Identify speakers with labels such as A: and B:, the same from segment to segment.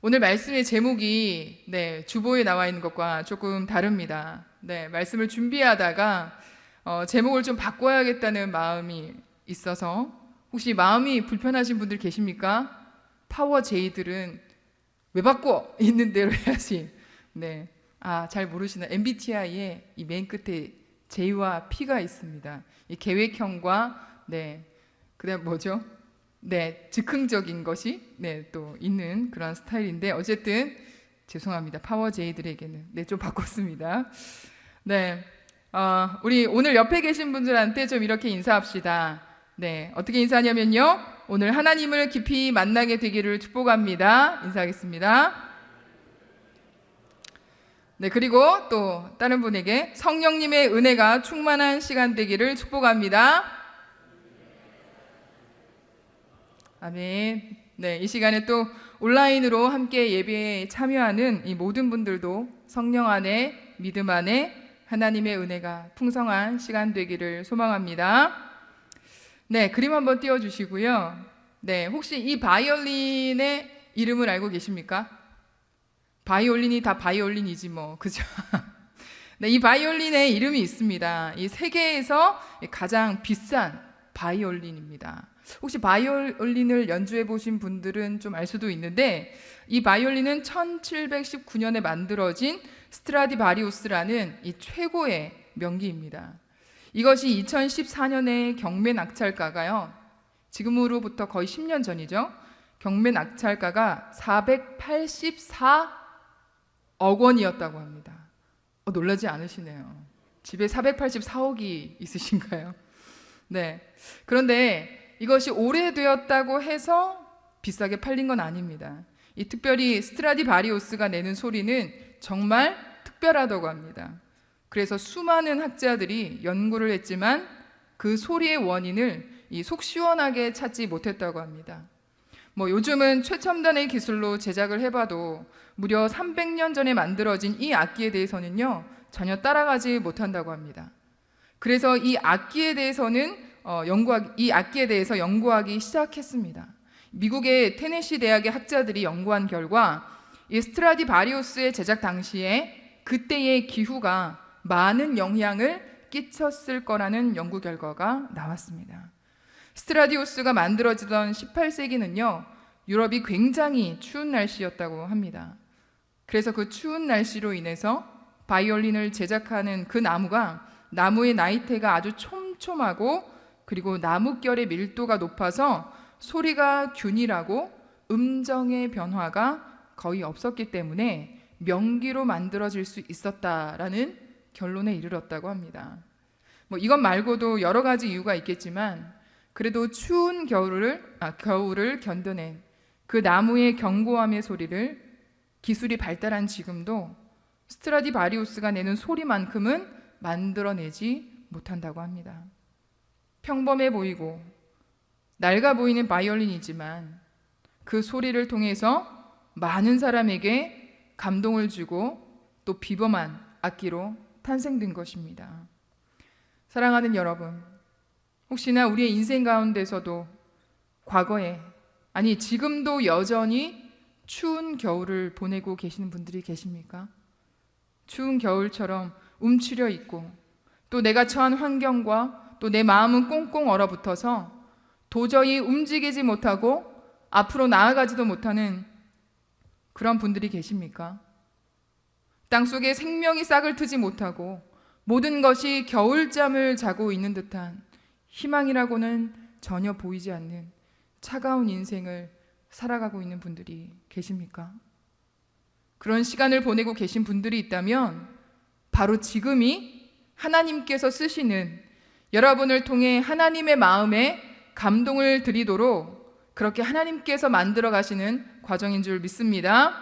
A: 오늘 말씀의 제목이 주보에 나와 있는 것과 조금 다릅니다. 말씀을 준비하다가 제목을 좀 바꿔야겠다는 마음이 있어서 혹시 마음이 불편하신 분들 계십니까? 파워 J들은 왜 바꿔? 있는 대로 해야지. 잘 모르시나? MBTI에 이 맨 끝에 J와 P가 있습니다. 이 계획형과 그다음 뭐죠? 즉흥적인 것이 또 있는 그런 스타일인데 어쨌든 죄송합니다. 파워 J들에게는 좀 바꿨습니다. 우리 오늘 옆에 계신 분들한테 좀 이렇게 인사합시다. 어떻게 인사하냐면요. 오늘 하나님을 깊이 만나게 되기를 축복합니다. 인사하겠습니다. 그리고 또 다른 분에게 성령님의 은혜가 충만한 시간 되기를 축복합니다. 아멘. 이 시간에 또 온라인으로 함께 예배에 참여하는 이 모든 분들도 성령 안에 믿음 안에 하나님의 은혜가 풍성한 시간 되기를 소망합니다. 그림 한번 띄워주시고요. 혹시 이 바이올린의 이름을 알고 계십니까? 바이올린이 다 바이올린이지 뭐, 그죠? 이 바이올린의 이름이 있습니다. 이 세계에서 가장 비싼 바이올린입니다. 혹시 바이올린을 연주해 보신 분들은 좀 알 수도 있는데 이 바이올린은 1719년에 만들어진 스트라디바리우스라는 이 최고의 명기입니다. 이것이 2014년에 경매 낙찰가가요. 지금으로부터 거의 10년 전이죠. 경매 낙찰가가 484억 원이었다고 합니다. 놀라지 않으시네요. 집에 484억이 있으신가요? 그런데 이것이 오래되었다고 해서 비싸게 팔린 건 아닙니다. 이 특별히 스트라디바리우스가 내는 소리는 정말 특별하다고 합니다. 그래서 수많은 학자들이 연구를 했지만 그 소리의 원인을 속 시원하게 찾지 못했다고 합니다. 요즘은 최첨단의 기술로 제작을 해봐도 무려 300년 전에 만들어진 이 악기에 대해서는요 전혀 따라가지 못한다고 합니다. 그래서 이 악기에 대해서 연구하기 시작했습니다. 미국의 테네시 대학의 학자들이 연구한 결과 이 스트라디바리우스의 제작 당시에 그때의 기후가 많은 영향을 끼쳤을 거라는 연구 결과가 나왔습니다. 스트라디우스가 만들어지던 18세기는요 유럽이 굉장히 추운 날씨였다고 합니다. 그래서 그 추운 날씨로 인해서 바이올린을 제작하는 그 나무의 나이테가 아주 촘촘하고 그리고 나뭇결의 밀도가 높아서 소리가 균일하고 음정의 변화가 거의 없었기 때문에 명기로 만들어질 수 있었다라는 결론에 이르렀다고 합니다. 이것 말고도 여러 가지 이유가 있겠지만 그래도 추운 겨울을 견뎌낸 그 나무의 견고함의 소리를 기술이 발달한 지금도 스트라디바리우스가 내는 소리만큼은 만들어내지 못한다고 합니다. 평범해 보이고 낡아 보이는 바이올린이지만 그 소리를 통해서 많은 사람에게 감동을 주고 또 비범한 악기로 탄생된 것입니다. 사랑하는 여러분, 혹시나 우리의 인생 가운데서도 과거에 아니 지금도 여전히 추운 겨울을 보내고 계시는 분들이 계십니까? 추운 겨울처럼 움츠려 있고 또 내가 처한 환경과 또 내 마음은 꽁꽁 얼어붙어서 도저히 움직이지 못하고 앞으로 나아가지도 못하는 그런 분들이 계십니까? 땅속에 생명이 싹을 트지 못하고 모든 것이 겨울잠을 자고 있는 듯한 희망이라고는 전혀 보이지 않는 차가운 인생을 살아가고 있는 분들이 계십니까? 그런 시간을 보내고 계신 분들이 있다면 바로 지금이 하나님께서 쓰시는 여러분을 통해 하나님의 마음에 감동을 드리도록 그렇게 하나님께서 만들어 가시는 과정인 줄 믿습니다.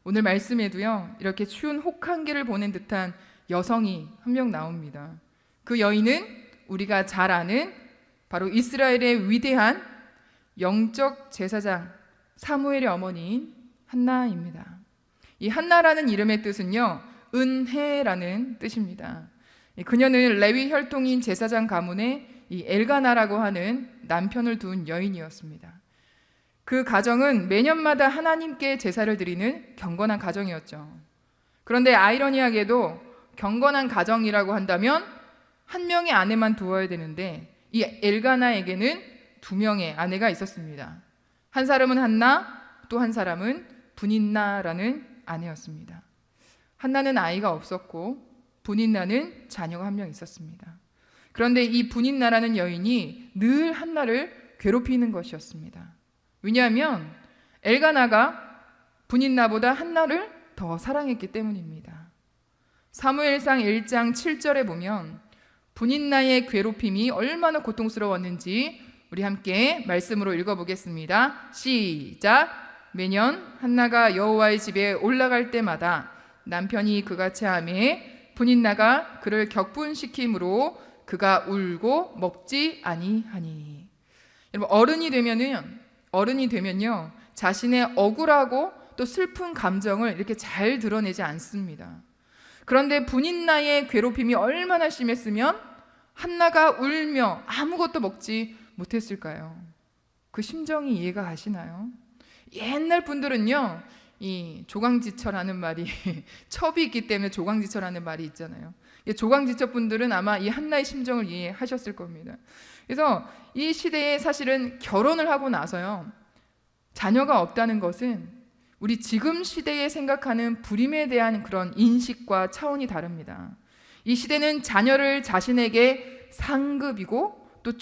A: 오늘 말씀에도요 이렇게 추운 혹한기를 보낸 듯한 여성이 한 명 나옵니다. 그 여인은 우리가 잘 아는 바로 이스라엘의 위대한 영적 제사장 사무엘의 어머니인 한나입니다. 이 한나라는 이름의 뜻은요 은혜라는 뜻입니다. 그녀는 레위 혈통인 제사장 가문의 이 엘가나라고 하는 남편을 둔 여인이었습니다. 그 가정은 매년마다 하나님께 제사를 드리는 경건한 가정이었죠. 그런데 아이러니하게도 경건한 가정이라고 한다면 한 명의 아내만 두어야 되는데 이 엘가나에게는 두 명의 아내가 있었습니다. 한 사람은 한나, 또 한 사람은 분인나라는 아내였습니다. 한나는 아이가 없었고 분인나는 자녀가 한 명 있었습니다. 그런데 이 분인나라는 여인이 늘 한나를 괴롭히는 것이었습니다. 왜냐하면 엘가나가 분인나보다 한나를 더 사랑했기 때문입니다. 사무엘상 1장 7절에 보면 분인나의 괴롭힘이 얼마나 고통스러웠는지 우리 함께 말씀으로 읽어보겠습니다. 시작! 매년 한나가 여호와의 집에 올라갈 때마다 남편이 그같이 하매 분인나가 그를 격분시킴으로 그가 울고 먹지 아니하니. 여러분, 어른이 되면요 자신의 억울하고 또 슬픈 감정을 이렇게 잘 드러내지 않습니다. 그런데 분인나의 괴롭힘이 얼마나 심했으면 한나가 울며 아무것도 먹지 못했을까요? 그 심정이 이해가 가시나요? 옛날 분들은요 이 조강지처라는 말이 첩이 있기 때문에 조강지처라는 말이 있잖아요. 조강지처 분들은 아마 이 한나의 심정을 이해하셨을 겁니다. 그래서 이 시대에 사실은 결혼을 하고 나서요 자녀가 없다는 것은 우리 지금 시대에 생각하는 불임에 대한 그런 인식과 차원이 다릅니다. 이 시대는 자녀를 자신에게 상급이고 또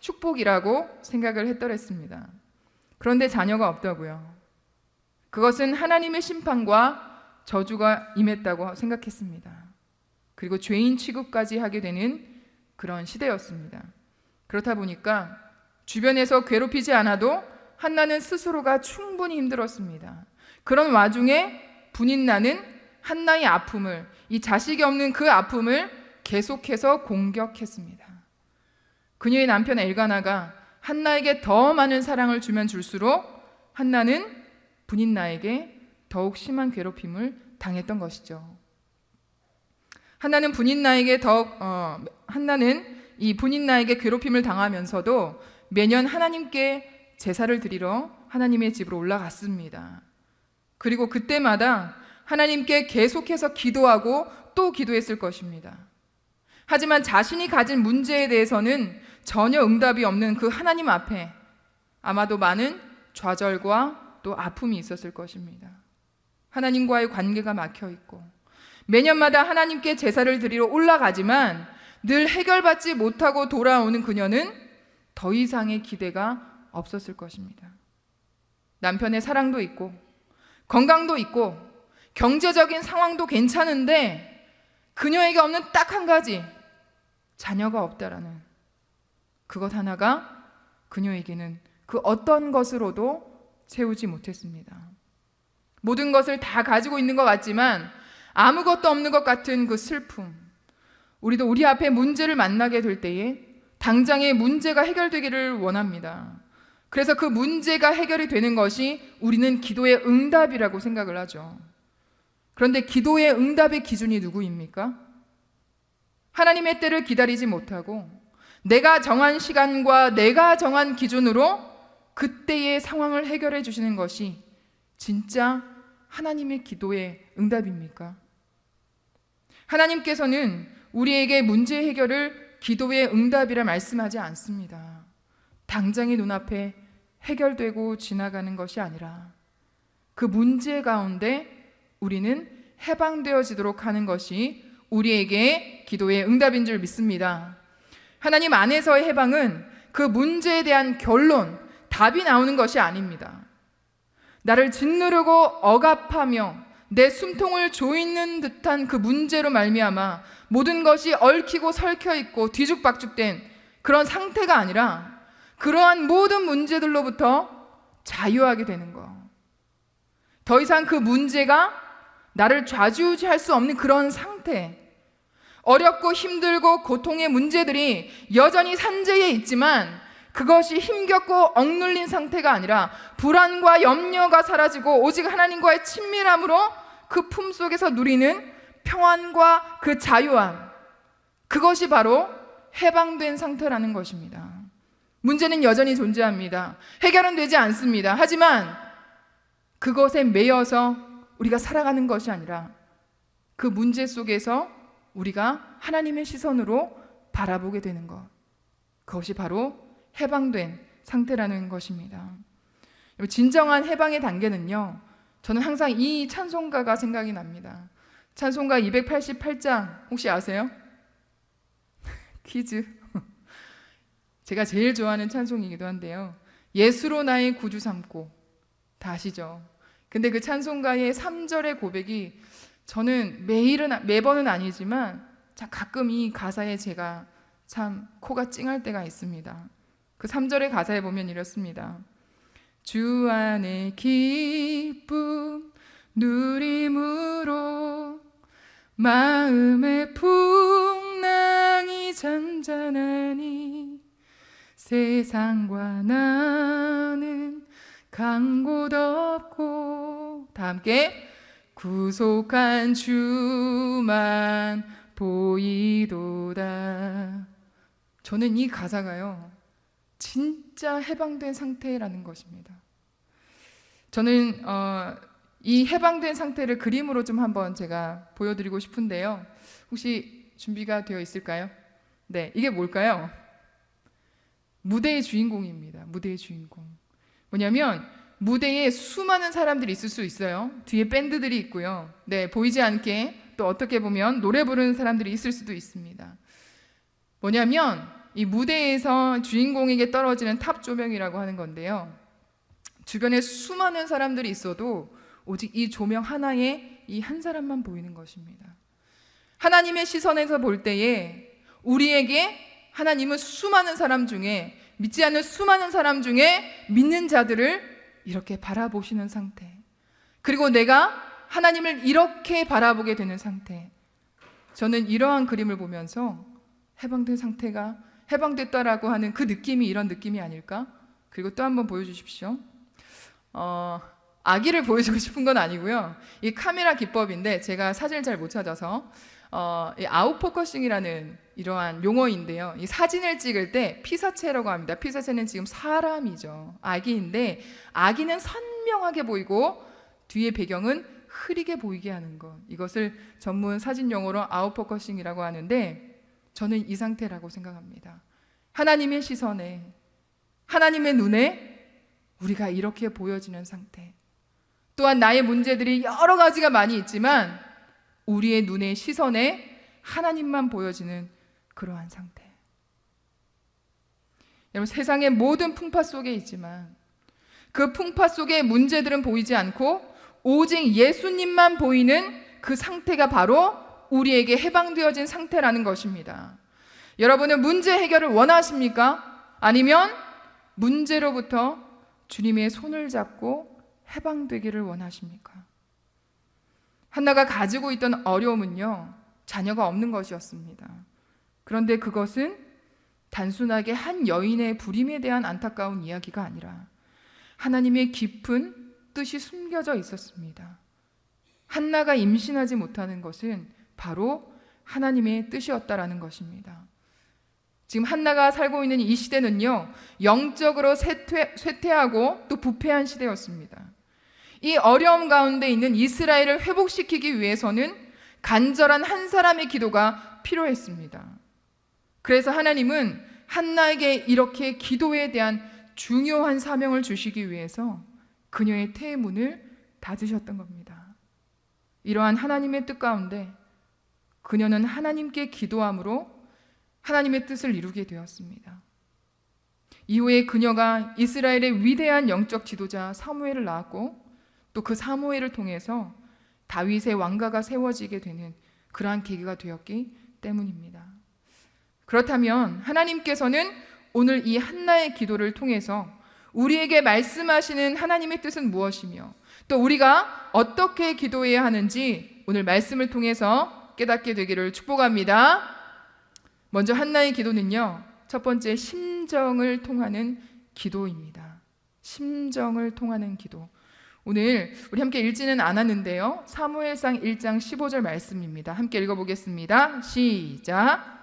A: 축복이라고 생각을 했더랬습니다. 그런데 자녀가 없다고요. 그것은 하나님의 심판과 저주가 임했다고 생각했습니다. 그리고 죄인 취급까지 하게 되는 그런 시대였습니다. 그렇다 보니까 주변에서 괴롭히지 않아도 한나는 스스로가 충분히 힘들었습니다. 그런 와중에 분인나는 한나의 아픔을, 이 자식이 없는 그 아픔을 계속해서 공격했습니다. 그녀의 남편 엘가나가 한나에게 더 많은 사랑을 주면 줄수록 한나는 분인나에게 더욱 심한 괴롭힘을 당했던 것이죠. 한나는 이 분인나에게 괴롭힘을 당하면서도 매년 하나님께 제사를 드리러 하나님의 집으로 올라갔습니다. 그리고 그때마다 하나님께 계속해서 기도하고 또 기도했을 것입니다. 하지만 자신이 가진 문제에 대해서는 전혀 응답이 없는 그 하나님 앞에 아마도 많은 좌절과 또 아픔이 있었을 것입니다. 하나님과의 관계가 막혀 있고 매년마다 하나님께 제사를 드리러 올라가지만 늘 해결받지 못하고 돌아오는 그녀는 더 이상의 기대가 없었을 것입니다. 남편의 사랑도 있고 건강도 있고 경제적인 상황도 괜찮은데 그녀에게 없는 딱 한 가지, 자녀가 없다라는 그것 하나가 그녀에게는 그 어떤 것으로도 채우지 못했습니다. 모든 것을 다 가지고 있는 것 같지만 아무것도 없는 것 같은 그 슬픔. 우리도 우리 앞에 문제를 만나게 될 때에 당장의 문제가 해결되기를 원합니다. 그래서 그 문제가 해결이 되는 것이 우리는 기도의 응답이라고 생각을 하죠. 그런데 기도의 응답의 기준이 누구입니까? 하나님의 때를 기다리지 못하고 내가 정한 시간과 내가 정한 기준으로 그때의 상황을 해결해 주시는 것이 진짜 하나님의 기도의 응답입니까? 하나님께서는 우리에게 문제 해결을 기도의 응답이라 말씀하지 않습니다. 당장의 눈앞에 해결되고 지나가는 것이 아니라 그 문제 가운데 우리는 해방되어지도록 하는 것이 우리에게 기도의 응답인 줄 믿습니다. 하나님 안에서의 해방은 그 문제에 대한 결론, 답이 나오는 것이 아닙니다. 나를 짓누르고 억압하며 내 숨통을 조이는 듯한 그 문제로 말미암아 모든 것이 얽히고 설켜 있고 뒤죽박죽된 그런 상태가 아니라 그러한 모든 문제들로부터 자유하게 되는 것. 더 이상 그 문제가 나를 좌지우지할 수 없는 그런 상태. 어렵고 힘들고 고통의 문제들이 여전히 산재해 있지만 그것이 힘겹고 억눌린 상태가 아니라 불안과 염려가 사라지고 오직 하나님과의 친밀함으로 그 품속에서 누리는 평안과 그 자유함, 그것이 바로 해방된 상태라는 것입니다. 문제는 여전히 존재합니다. 해결은 되지 않습니다. 하지만 그것에 매여서 우리가 살아가는 것이 아니라 그 문제 속에서 우리가 하나님의 시선으로 바라보게 되는 것, 그것이 바로 해방된 상태라는 것입니다. 진정한 해방의 단계는요, 저는 항상 이 찬송가가 생각이 납니다. 찬송가 288장 혹시 아세요? 퀴즈. 제가 제일 좋아하는 찬송이기도 한데요. 예수로 나의 구주 삼고, 다 아시죠? 근데 그 찬송가의 3절의 고백이 저는 매번은 아니지만 가끔 이 가사에 제가 참 코가 찡할 때가 있습니다. 그 3절의 가사에 보면 이렇습니다. 주 안의 기쁨 누림으로 마음의 풍랑이 잔잔하니 세상과 나는 간 곳 없고, 다 함께 구속한 주만 보이도다. 저는 이 가사가요, 진짜 해방된 상태라는 것입니다. 저는 이 해방된 상태를 그림으로 좀 한번 제가 보여드리고 싶은데요. 혹시 준비가 되어 있을까요? 네, 이게 뭘까요? 무대의 주인공입니다. 무대의 주인공. 뭐냐면 무대에 수많은 사람들이 있을 수 있어요. 뒤에 밴드들이 있고요. 네, 보이지 않게 또 어떻게 보면 노래 부르는 사람들이 있을 수도 있습니다. 뭐냐면 이 무대에서 주인공에게 떨어지는 탑 조명이라고 하는 건데요. 주변에 수많은 사람들이 있어도 오직 이 조명 하나에 이 한 사람만 보이는 것입니다. 하나님의 시선에서 볼 때에 우리에게 하나님은 수많은 사람 중에, 믿지 않는 수많은 사람 중에 믿는 자들을 이렇게 바라보시는 상태, 그리고 내가 하나님을 이렇게 바라보게 되는 상태, 저는 이러한 그림을 보면서 해방된 상태가 해방됐다라고 하는 그 느낌이 이런 느낌이 아닐까? 그리고 또 한번 보여주십시오. 아기를 보여주고 싶은 건 아니고요. 이 카메라 기법인데 제가 사진을 잘 못 찾아서 이 아웃포커싱이라는 이러한 용어인데요. 이 사진을 찍을 때 피사체라고 합니다. 피사체는 지금 사람이죠. 아기인데 아기는 선명하게 보이고 뒤에 배경은 흐리게 보이게 하는 것, 이것을 전문 사진 용어로 아웃포커싱이라고 하는데 저는 이 상태라고 생각합니다. 하나님의 시선에, 하나님의 눈에 우리가 이렇게 보여지는 상태, 또한 나의 문제들이 여러 가지가 많이 있지만 우리의 눈의 시선에 하나님만 보여지는 그러한 상태. 여러분, 세상의 모든 풍파 속에 있지만 그 풍파 속에 문제들은 보이지 않고 오직 예수님만 보이는 그 상태가 바로 우리에게 해방되어진 상태라는 것입니다. 여러분은 문제 해결을 원하십니까? 아니면 문제로부터 주님의 손을 잡고 해방되기를 원하십니까? 한나가 가지고 있던 어려움은요, 자녀가 없는 것이었습니다. 그런데 그것은 단순하게 한 여인의 불임에 대한 안타까운 이야기가 아니라 하나님의 깊은 뜻이 숨겨져 있었습니다. 한나가 임신하지 못하는 것은 바로 하나님의 뜻이었다라는 것입니다. 지금 한나가 살고 있는 이 시대는요, 영적으로 쇠퇴하고 또 부패한 시대였습니다. 이 어려움 가운데 있는 이스라엘을 회복시키기 위해서는 간절한 한 사람의 기도가 필요했습니다. 그래서 하나님은 한나에게 이렇게 기도에 대한 중요한 사명을 주시기 위해서 그녀의 태의 문을 닫으셨던 겁니다. 이러한 하나님의 뜻 가운데 그녀는 하나님께 기도함으로 하나님의 뜻을 이루게 되었습니다. 이후에 그녀가 이스라엘의 위대한 영적 지도자 사무엘을 낳았고 또 그 사무엘을 통해서 다윗의 왕가가 세워지게 되는 그러한 계기가 되었기 때문입니다. 그렇다면 하나님께서는 오늘 이 한나의 기도를 통해서 우리에게 말씀하시는 하나님의 뜻은 무엇이며 또 우리가 어떻게 기도해야 하는지 오늘 말씀을 통해서 깨닫게 되기를 축복합니다. 먼저 한나의 기도는요, 첫 번째 심정을 통하는 기도입니다. 심정을 통하는 기도. 오늘 우리 함께 읽지는 않았는데요, 사무엘상 1장 15절 말씀입니다. 함께 읽어보겠습니다. 시작.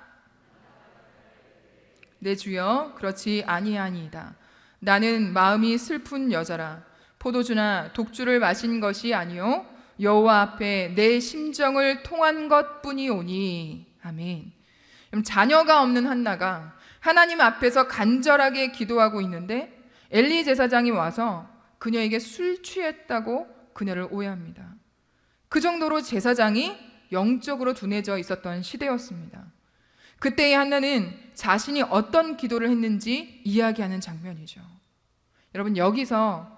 A: 내 주여 그렇지 아니하니이다. 나는 마음이 슬픈 여자라. 포도주나 독주를 마신 것이 아니요 여호와 앞에 내 심정을 통한 것뿐이오니. 아멘. 그럼 자녀가 없는 한나가 하나님 앞에서 간절하게 기도하고 있는데 엘리 제사장이 와서 그녀에게 술 취했다고 그녀를 오해합니다. 그 정도로 제사장이 영적으로 둔해져 있었던 시대였습니다. 그때의 한나는 자신이 어떤 기도를 했는지 이야기하는 장면이죠. 여러분 여기서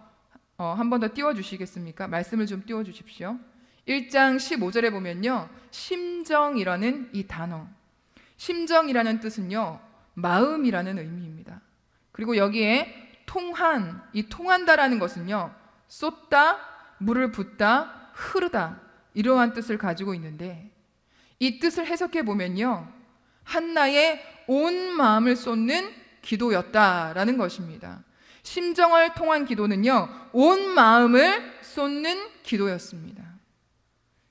A: 한 번 더 띄워주시겠습니까? 말씀을 좀 띄워주십시오. 1장 15절에 보면요, 심정이라는 이 단어, 심정이라는 뜻은요 마음이라는 의미입니다. 그리고 여기에 통한, 이 통한다라는 것은요 쏟다, 물을 붓다, 흐르다 이러한 뜻을 가지고 있는데, 이 뜻을 해석해 보면요 한나의 온 마음을 쏟는 기도였다라는 것입니다. 심정을 통한 기도는요 온 마음을 쏟는 기도였습니다.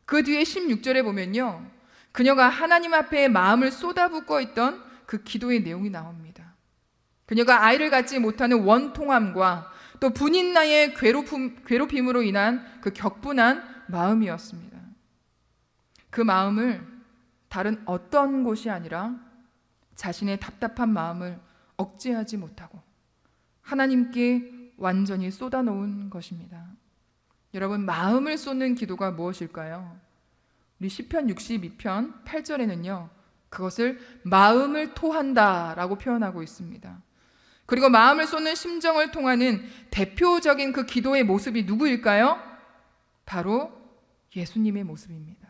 A: 그 뒤에 16절에 보면요 그녀가 하나님 앞에 마음을 쏟아붓고 있던 그 기도의 내용이 나옵니다. 그녀가 아이를 갖지 못하는 원통함과 또 분인 나의 괴롭힘으로 인한 그 격분한 마음이었습니다. 그 마음을 다른 어떤 곳이 아니라 자신의 답답한 마음을 억제하지 못하고 하나님께 완전히 쏟아놓은 것입니다. 여러분, 마음을 쏟는 기도가 무엇일까요? 우리 시편 62편 8절에는요 그것을 마음을 토한다 라고 표현하고 있습니다. 그리고 마음을 쏟는 심정을 통하는 대표적인 그 기도의 모습이 누구일까요? 바로 예수님의 모습입니다.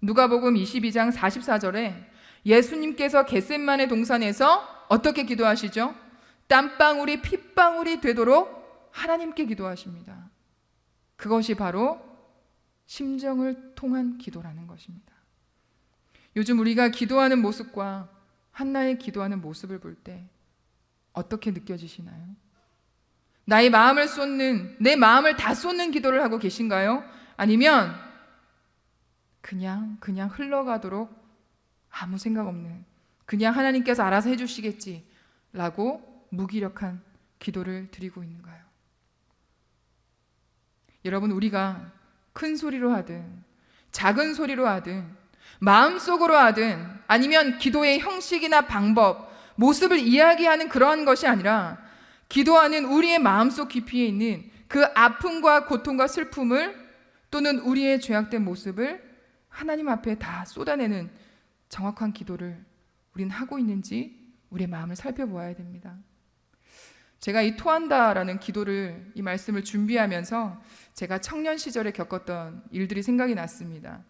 A: 누가복음 22장 44절에 예수님께서 겟셋마네 동산에서 어떻게 기도하시죠? 땀방울이 핏방울이 되도록 하나님께 기도하십니다. 그것이 바로 심정을 통한 기도라는 것입니다. 요즘 우리가 기도하는 모습과 한나의 기도하는 모습을 볼 때 어떻게 느껴지시나요? 나의 마음을 쏟는, 내 마음을 다 쏟는 기도를 하고 계신가요? 아니면 그냥 흘러가도록 아무 생각 없는, 그냥 하나님께서 알아서 해주시겠지라고 무기력한 기도를 드리고 있는가요? 여러분, 우리가 큰 소리로 하든 작은 소리로 하든 마음속으로 하든 아니면 기도의 형식이나 방법, 모습을 이야기하는 그러한 것이 아니라 기도하는 우리의 마음속 깊이에 있는 그 아픔과 고통과 슬픔을 또는 우리의 죄악된 모습을 하나님 앞에 다 쏟아내는 정확한 기도를 우린 하고 있는지 우리의 마음을 살펴보아야 됩니다. 제가 이 토한다라는 기도를, 이 말씀을 준비하면서 제가 청년 시절에 겪었던 일들이 생각이 났습니다.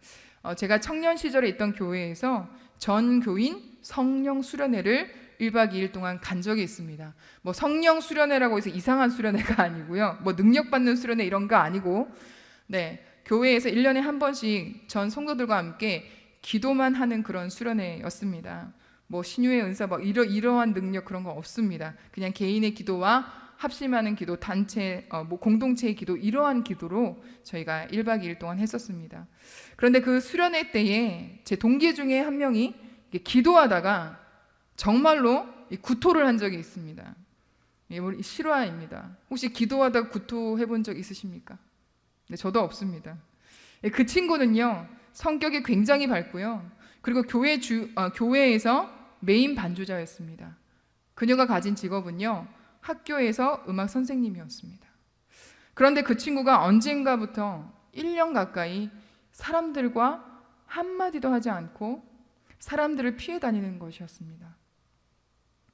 A: 제가 청년 시절에 있던 교회에서 전 교인 성령 수련회를 1박 2일 동안 간 적이 있습니다. 뭐 성령 수련회라고 해서 이상한 수련회가 아니고요, 뭐 능력받는 수련회 이런 거 아니고, 교회에서 1년에 한 번씩 전 성도들과 함께 기도만 하는 그런 수련회였습니다. 뭐 신유의 은사, 뭐 이러한 능력 그런 거 없습니다. 그냥 개인의 기도와 합심하는 기도, 단체, 뭐 공동체의 기도, 이러한 기도로 저희가 1박 2일 동안 했었습니다. 그런데 그 수련회 때에 제 동기 중에 한 명이 기도하다가 정말로 구토를 한 적이 있습니다. 실화입니다. 혹시 기도하다가 구토해 본 적 있으십니까? 네, 저도 없습니다. 그 친구는요 성격이 굉장히 밝고요, 그리고 교회에서 메인 반주자였습니다. 그녀가 가진 직업은요 학교에서 음악 선생님이었습니다. 그런데 그 친구가 언젠가부터 1년 가까이 사람들과 한마디도 하지 않고 사람들을 피해 다니는 것이었습니다.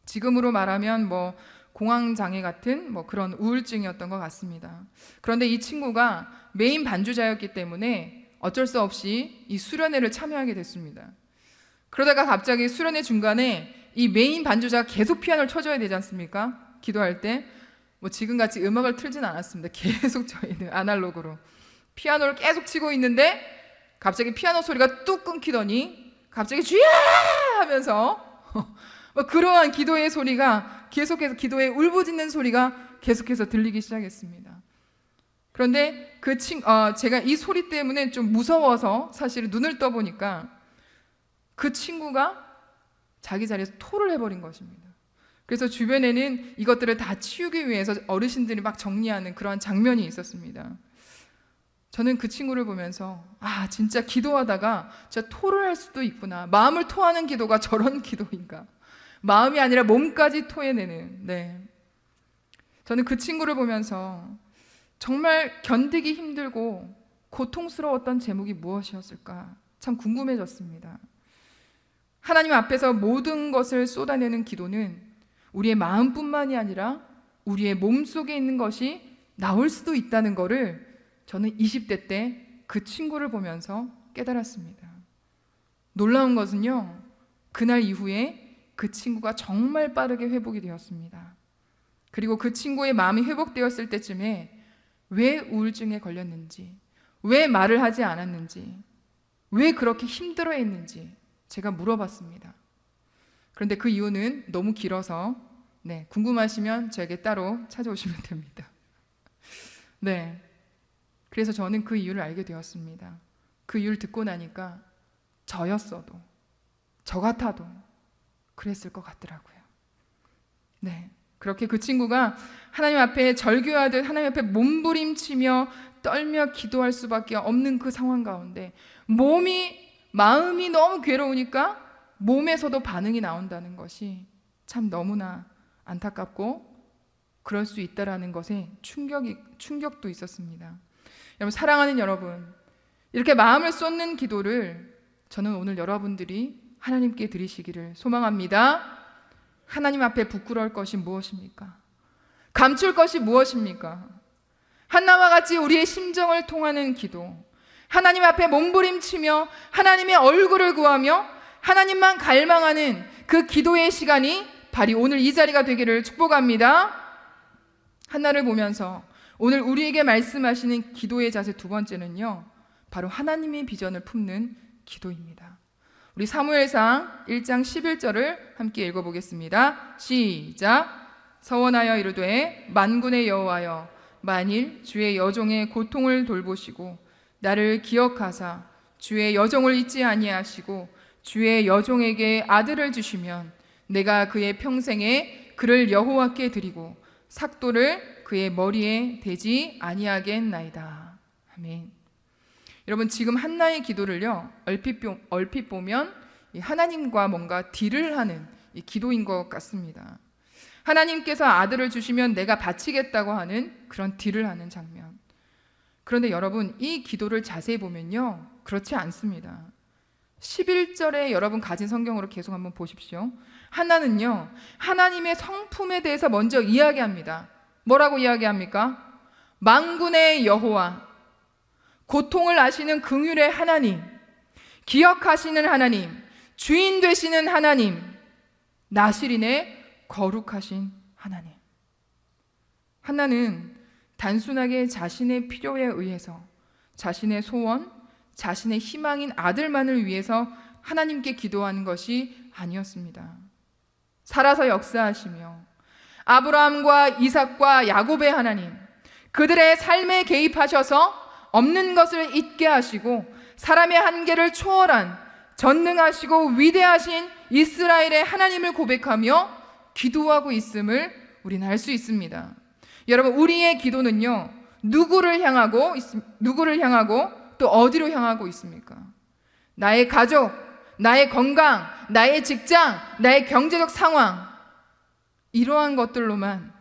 A: 지금으로 말하면 뭐 공황장애 같은 뭐 그런 우울증이었던 것 같습니다. 그런데 이 친구가 메인 반주자였기 때문에 어쩔 수 없이 이 수련회를 참여하게 됐습니다. 그러다가 갑자기 수련회 중간에 이 메인 반주자가 계속 피아노를 쳐줘야 되지 않습니까? 기도할 때 뭐 지금같이 음악을 틀진 않았습니다. 계속 저희는 아날로그로 피아노를 계속 치고 있는데 갑자기 피아노 소리가 뚝 끊기더니 갑자기 주야 하면서 뭐 그러한 기도의 소리가 계속해서, 기도의 울부짖는 소리가 계속해서 들리기 시작했습니다. 그런데 제가 이 소리 때문에 좀 무서워서 사실 눈을 떠보니까 그 친구가 자기 자리에서 토를 해버린 것입니다. 그래서 주변에는 이것들을 다 치우기 위해서 어르신들이 막 정리하는 그러한 장면이 있었습니다. 저는 그 친구를 보면서 진짜 기도하다가 진짜 토를 할 수도 있구나. 마음을 토하는 기도가 저런 기도인가. 마음이 아니라 몸까지 토해내는. 저는 그 친구를 보면서 정말 견디기 힘들고 고통스러웠던 제목이 무엇이었을까 참 궁금해졌습니다. 하나님 앞에서 모든 것을 쏟아내는 기도는 우리의 마음뿐만이 아니라 우리의 몸속에 있는 것이 나올 수도 있다는 것을 저는 20대 때 그 친구를 보면서 깨달았습니다. 놀라운 것은요, 그날 이후에 그 친구가 정말 빠르게 회복이 되었습니다. 그리고 그 친구의 마음이 회복되었을 때쯤에 왜 우울증에 걸렸는지, 왜 말을 하지 않았는지, 왜 그렇게 힘들어했는지 제가 물어봤습니다. 그런데 그 이유는 너무 길어서 궁금하시면 저에게 따로 찾아오시면 됩니다. 그래서 저는 그 이유를 알게 되었습니다. 그 이유를 듣고 나니까 저였어도, 저 같아도 그랬을 것 같더라고요. 그렇게 그 친구가 하나님 앞에 절규하듯 하나님 앞에 몸부림치며 떨며 기도할 수밖에 없는 그 상황 가운데 마음이 너무 괴로우니까 몸에서도 반응이 나온다는 것이 참 너무나 안타깝고 그럴 수 있다라는 것에 충격도 있었습니다. 여러분, 사랑하는 여러분, 이렇게 마음을 쏟는 기도를 저는 오늘 여러분들이 하나님께 드리시기를 소망합니다. 하나님 앞에 부끄러울 것이 무엇입니까? 감출 것이 무엇입니까? 한나와 같이 우리의 심정을 통하는 기도, 하나님 앞에 몸부림치며 하나님의 얼굴을 구하며 하나님만 갈망하는 그 기도의 시간이 바로 오늘 이 자리가 되기를 축복합니다. 한나를 보면서 오늘 우리에게 말씀하시는 기도의 자세 두 번째는요, 바로 하나님의 비전을 품는 기도입니다. 우리 사무엘상 1장 11절을 함께 읽어보겠습니다. 시작. 서원하여 이르되 만군의 여호와여, 만일 주의 여종의 고통을 돌보시고 나를 기억하사 주의 여종을 잊지 아니하시고 주의 여종에게 아들을 주시면 내가 그의 평생에 그를 여호와께 드리고 삭도를 그의 머리에 대지 아니하겠나이다. 아멘. 여러분, 지금 한나의 기도를요, 얼핏 보면 하나님과 뭔가 딜을 하는 기도인 것 같습니다. 하나님께서 아들을 주시면 내가 바치겠다고 하는 그런 딜을 하는 장면. 그런데 여러분, 이 기도를 자세히 보면요, 그렇지 않습니다. 11절에 여러분 가진 성경으로 계속 한번 보십시오. 한나는요, 하나님의 성품에 대해서 먼저 이야기합니다. 뭐라고 이야기합니까? 만군의 여호와, 고통을 아시는 긍휼의 하나님, 기억하시는 하나님, 주인 되시는 하나님, 나실인의 거룩하신 하나님. 한나는 단순하게 자신의 필요에 의해서 자신의 소원, 자신의 희망인 아들만을 위해서 하나님께 기도하는 것이 아니었습니다. 살아서 역사하시며 아브라함과 이삭과 야곱의 하나님, 그들의 삶에 개입하셔서 없는 것을 있게 하시고 사람의 한계를 초월한 전능하시고 위대하신 이스라엘의 하나님을 고백하며 기도하고 있음을 우리는 알 수 있습니다. 여러분, 우리의 기도는요, 누구를 향하고 또 어디로 향하고 있습니까? 나의 가족, 나의 건강, 나의 직장, 나의 경제적 상황, 이러한 것들로만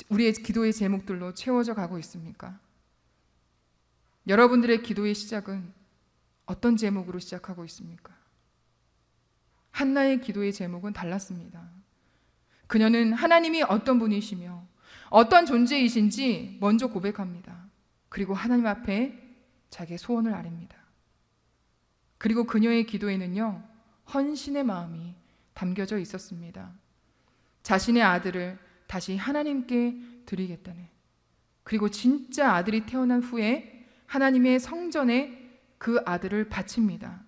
A: 우리의 기도의 제목들로 채워져 가고 있습니까? 여러분들의 기도의 시작은 어떤 제목으로 시작하고 있습니까? 한나의 기도의 제목은 달랐습니다. 그녀는 하나님이 어떤 분이시며 어떤 존재이신지 먼저 고백합니다. 그리고 하나님 앞에 자기의 소원을 아립니다. 그리고 그녀의 기도에는요, 헌신의 마음이 담겨져 있었습니다. 자신의 아들을 다시 하나님께 드리겠다는, 그리고 진짜 아들이 태어난 후에 하나님의 성전에 그 아들을 바칩니다.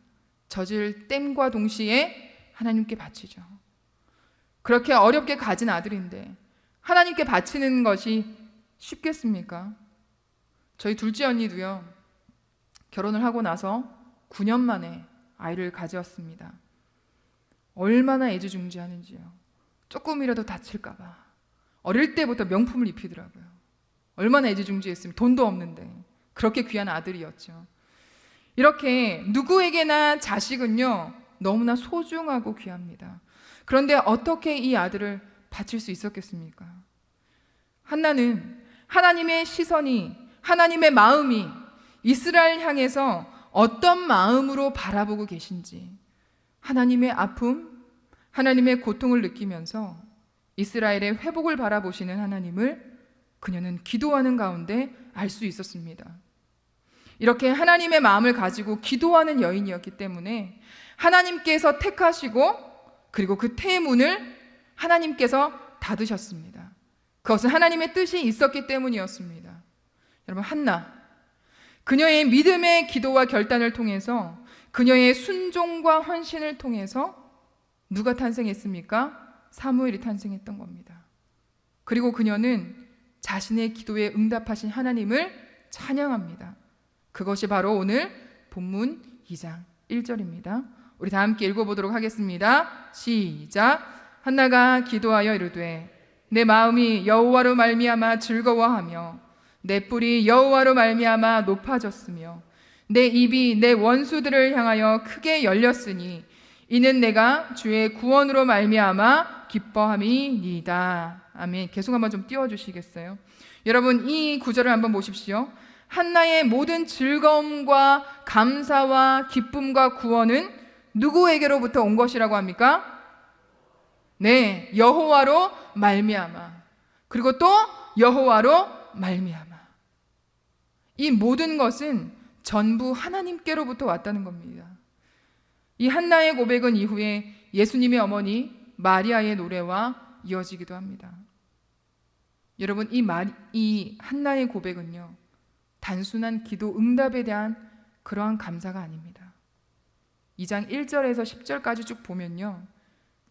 A: 젖을 땜과 동시에 하나님께 바치죠. 그렇게 어렵게 가진 아들인데 하나님께 바치는 것이 쉽겠습니까? 저희 둘째 언니도요, 결혼을 하고 나서 9년 만에 아이를 가졌습니다. 얼마나 애지중지하는지요. 조금이라도 다칠까 봐 어릴 때부터 명품을 입히더라고요. 얼마나 애지중지했으면, 돈도 없는데 그렇게 귀한 아들이었죠. 이렇게 누구에게나 자식은요 너무나 소중하고 귀합니다. 그런데 어떻게 이 아들을 바칠 수 있었겠습니까? 한나는 하나님의 시선이, 하나님의 마음이 이스라엘 향해서 어떤 마음으로 바라보고 계신지, 하나님의 아픔, 하나님의 고통을 느끼면서 이스라엘의 회복을 바라보시는 하나님을 그녀는 기도하는 가운데 알 수 있었습니다. 이렇게 하나님의 마음을 가지고 기도하는 여인이었기 때문에 하나님께서 택하시고, 그리고 그 태문을 하나님께서 닫으셨습니다. 그것은 하나님의 뜻이 있었기 때문이었습니다. 여러분, 한나, 그녀의 믿음의 기도와 결단을 통해서, 그녀의 순종과 헌신을 통해서 누가 탄생했습니까? 사무엘이 탄생했던 겁니다. 그리고 그녀는 자신의 기도에 응답하신 하나님을 찬양합니다. 그것이 바로 오늘 본문 2장 1절입니다. 우리 다 함께 읽어보도록 하겠습니다. 시작. 한나가 기도하여 이르되 내 마음이 여호와로 말미암아 즐거워하며 내 뿔이 여호와로 말미암아 높아졌으며 내 입이 내 원수들을 향하여 크게 열렸으니 이는 내가 주의 구원으로 말미암아 기뻐함이니이다. 아멘. 계속 한번 좀 띄워주시겠어요? 여러분, 이 구절을 한번 보십시오. 한나의 모든 즐거움과 감사와 기쁨과 구원은 누구에게로부터 온 것이라고 합니까? 네, 여호와로 말미암아. 그리고 또 여호와로 말미암아. 이 모든 것은 전부 하나님께로부터 왔다는 겁니다. 이 한나의 고백은 이후에 예수님의 어머니 마리아의 노래와 이어지기도 합니다. 여러분, 이 한나의 고백은요, 단순한 기도 응답에 대한 그러한 감사가 아닙니다. 2장 1절에서 10절까지 쭉 보면요,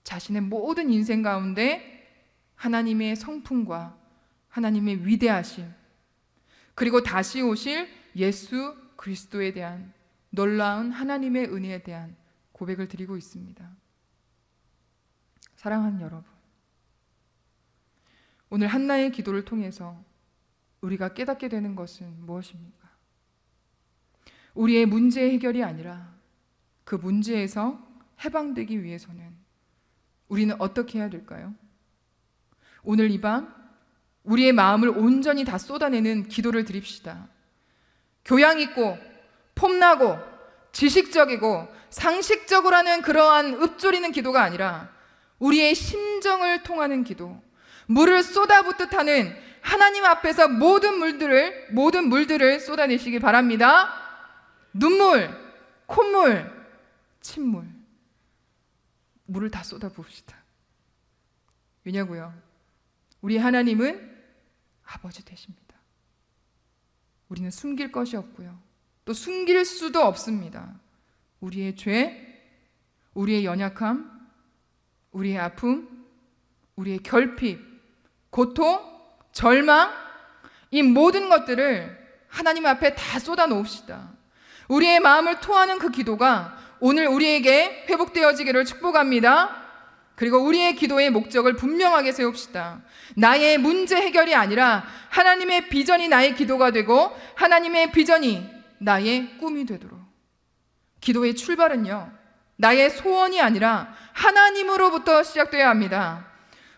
A: 자신의 모든 인생 가운데 하나님의 성품과 하나님의 위대하심, 그리고 다시 오실 예수 그리스도에 대한 놀라운 하나님의 은혜에 대한 고백을 드리고 있습니다. 사랑하는 여러분, 오늘 한나의 기도를 통해서 우리가 깨닫게 되는 것은 무엇입니까? 우리의 문제 해결이 아니라 그 문제에서 해방되기 위해서는 우리는 어떻게 해야 될까요? 오늘 이 밤 우리의 마음을 온전히 다 쏟아내는 기도를 드립시다. 교양 있고 폼나고 지식적이고 상식적으로 하는 그러한 읊조리는 기도가 아니라 우리의 심정을 통하는 기도, 물을 쏟아붓듯 하는 하나님 앞에서 모든 물들을 쏟아내시기 바랍니다. 눈물, 콧물, 침물, 물을 다 쏟아부읍시다. 왜냐고요? 우리 하나님은 아버지 되십니다. 우리는 숨길 것이 없고요, 또 숨길 수도 없습니다. 우리의 죄, 우리의 연약함, 우리의 아픔, 우리의 결핍, 고통, 절망, 이 모든 것들을 하나님 앞에 다 쏟아 놓읍시다. 우리의 마음을 토하는 그 기도가 오늘 우리에게 회복되어지기를 축복합니다. 그리고 우리의 기도의 목적을 분명하게 세웁시다. 나의 문제 해결이 아니라 하나님의 비전이 나의 기도가 되고 하나님의 비전이 나의 꿈이 되도록. 기도의 출발은요, 나의 소원이 아니라 하나님으로부터 시작되어야 합니다.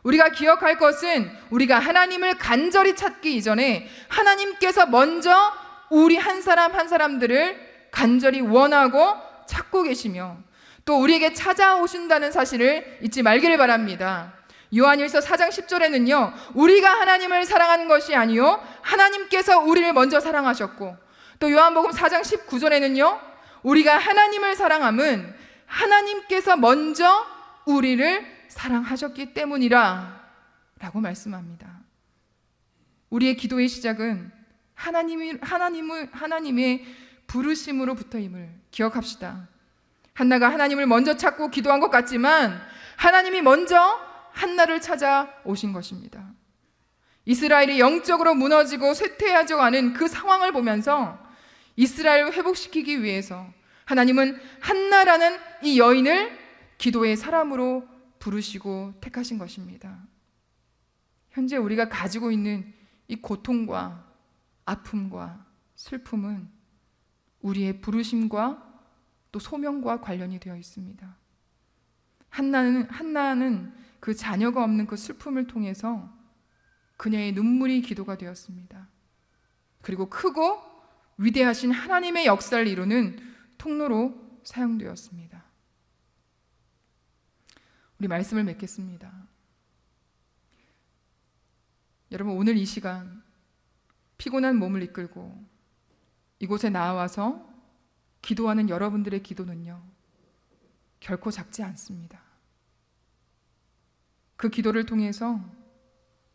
A: 우리가 기억할 것은 우리가 하나님을 간절히 찾기 이전에 하나님께서 먼저 우리 한 사람 한 사람들을 간절히 원하고 찾고 계시며 또 우리에게 찾아오신다는 사실을 잊지 말기를 바랍니다. 요한일서 4장 10절에는요, 우리가 하나님을 사랑하는 것이 아니요 하나님께서 우리를 먼저 사랑하셨고, 또 요한복음 4장 19절에는요, 우리가 하나님을 사랑함은 하나님께서 먼저 우리를 사랑하셨기 때문이라 라고 말씀합니다. 우리의 기도의 시작은 하나님의 부르심으로부터임을 기억합시다. 한나가 하나님을 먼저 찾고 기도한 것 같지만 하나님이 먼저 한나를 찾아오신 것입니다. 이스라엘이 영적으로 무너지고 쇠퇴하지 않은 그 상황을 보면서 이스라엘을 회복시키기 위해서 하나님은 한나라는 이 여인을 기도의 사람으로 부르시고 택하신 것입니다. 현재 우리가 가지고 있는 이 고통과 아픔과 슬픔은 우리의 부르심과 또 소명과 관련이 되어 있습니다. 한나는 그 자녀가 없는 그 슬픔을 통해서 그녀의 눈물이 기도가 되었습니다. 그리고 크고 위대하신 하나님의 역사를 이루는 통로로 사용되었습니다. 우리 말씀을 맺겠습니다. 여러분, 오늘 이 시간 피곤한 몸을 이끌고 이곳에 나와서 기도하는 여러분들의 기도는요, 결코 작지 않습니다. 그 기도를 통해서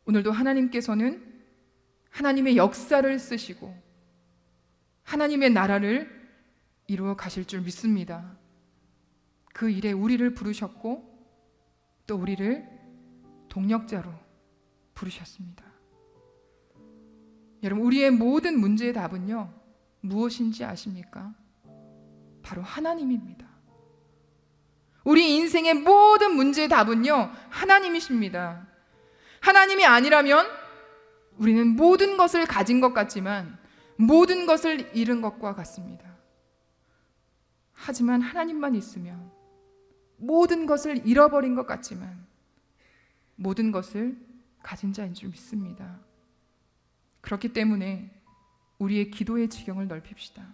A: 오늘도 하나님께서는 하나님의 역사를 쓰시고 하나님의 나라를 이루어 가실 줄 믿습니다. 그 일에 우리를 부르셨고 또 우리를 동력자로 부르셨습니다. 여러분, 우리의 모든 문제의 답은요, 무엇인지 아십니까? 바로 하나님입니다. 우리 인생의 모든 문제의 답은요, 하나님이십니다. 하나님이 아니라면 우리는 모든 것을 가진 것 같지만 모든 것을 잃은 것과 같습니다. 하지만 하나님만 있으면 모든 것을 잃어버린 것 같지만 모든 것을 가진 자인 줄 믿습니다. 그렇기 때문에 우리의 기도의 지경을 넓힙시다.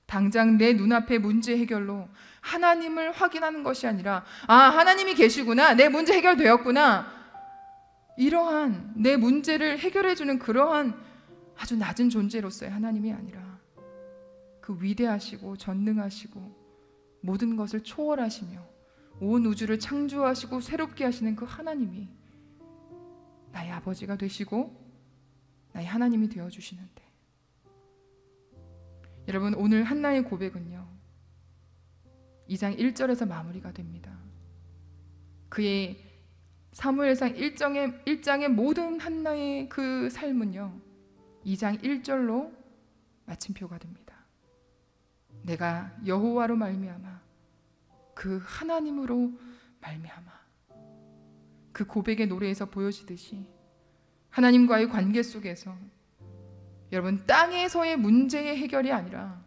A: 당장 내 눈앞의 문제 해결로 하나님을 확인하는 것이 아니라, 아, 하나님이 계시구나, 내 문제 해결되었구나, 이러한 내 문제를 해결해주는 그러한 아주 낮은 존재로서의 하나님이 아니라 그 위대하시고 전능하시고 모든 것을 초월하시며 온 우주를 창조하시고 새롭게 하시는 그 하나님이 나의 아버지가 되시고 나의 하나님이 되어주시는데, 여러분, 오늘 한나의 고백은요 2장 1절에서 마무리가 됩니다. 그의 사무엘상 1장의 모든 한나의 그 삶은요 2장 1절로 마침표가 됩니다. 내가 여호와로 말미암아 그 하나님으로 말미암아. 그 고백의 노래에서 보여지듯이 하나님과의 관계 속에서 여러분, 땅에서의 문제의 해결이 아니라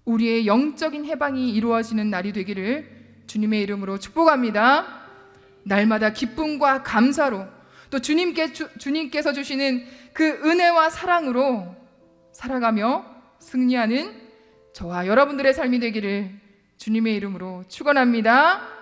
A: 우리의 영적인 해방이 이루어지는 날이 되기를 주님의 이름으로 축복합니다. 날마다 기쁨과 감사로 또 주님께서 주시는 그 은혜와 사랑으로 살아가며 승리하는 저와 여러분들의 삶이 되기를 주님의 이름으로 축원합니다.